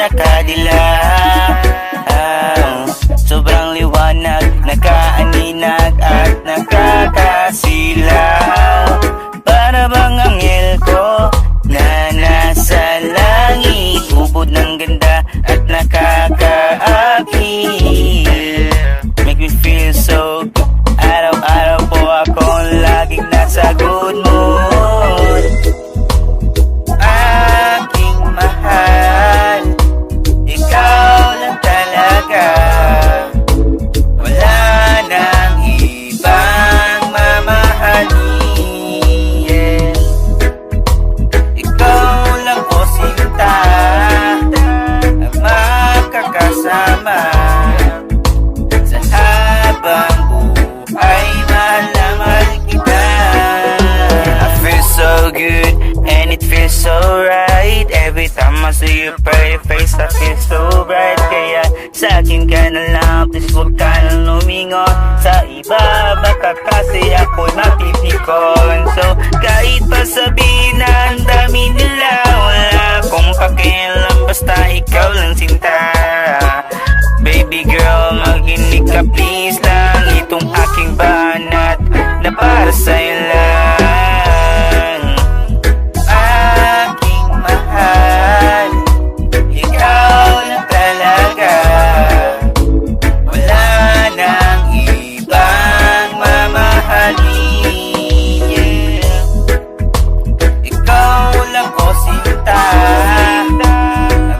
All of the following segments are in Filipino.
nakadilaw. Sobrang liwanag, nakaaninag at nakakasilaw. Para bang anghel ko na nasa langit, ubod ng ganda at nakakaakit. Make me feel so good, araw-araw po akong laging nasa good mood. Aking mahal, ikaw lang talaga, wala nang ibang mamahalin, yeah. Ikaw lang po sinta ang makakasama sa habang buhay, mahal na mahal kita. I feel so good and it feels so right. Every time I see your pretty face, I feel so bright. Kaya sa'kin ka na lang, please huwag ka nang lumingon sa iba, baka kasi ako'y mapipikon. So kahit pa sabihin na ang dami nila, wala akong pakialam, basta ikaw lang sinta. Baby girl, makinig ka please lang, itong aking banat na para sa'yo lang. Aking mahal, ikaw lang talaga, wala nang ibang mamahalin, yeah. Ikaw lang ko sinta ang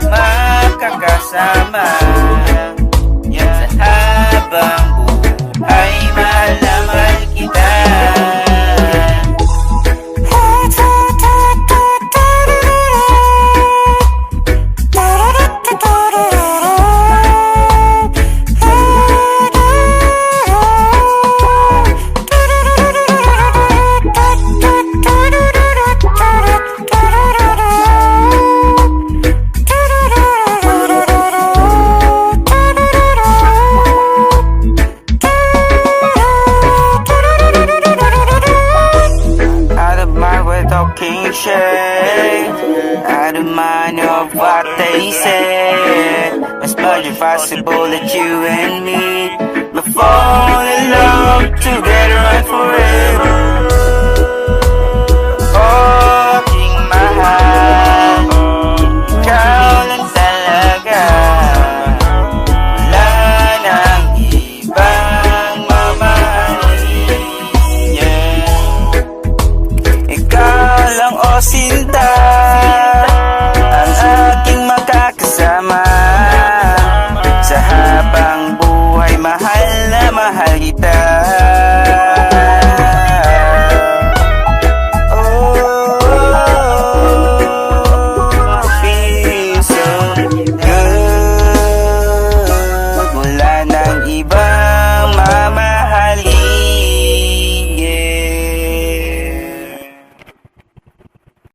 makakasama sa habang buhay, mahal na mahal kita. Talking shit, I don't mind of what they say. It's much possible that you and me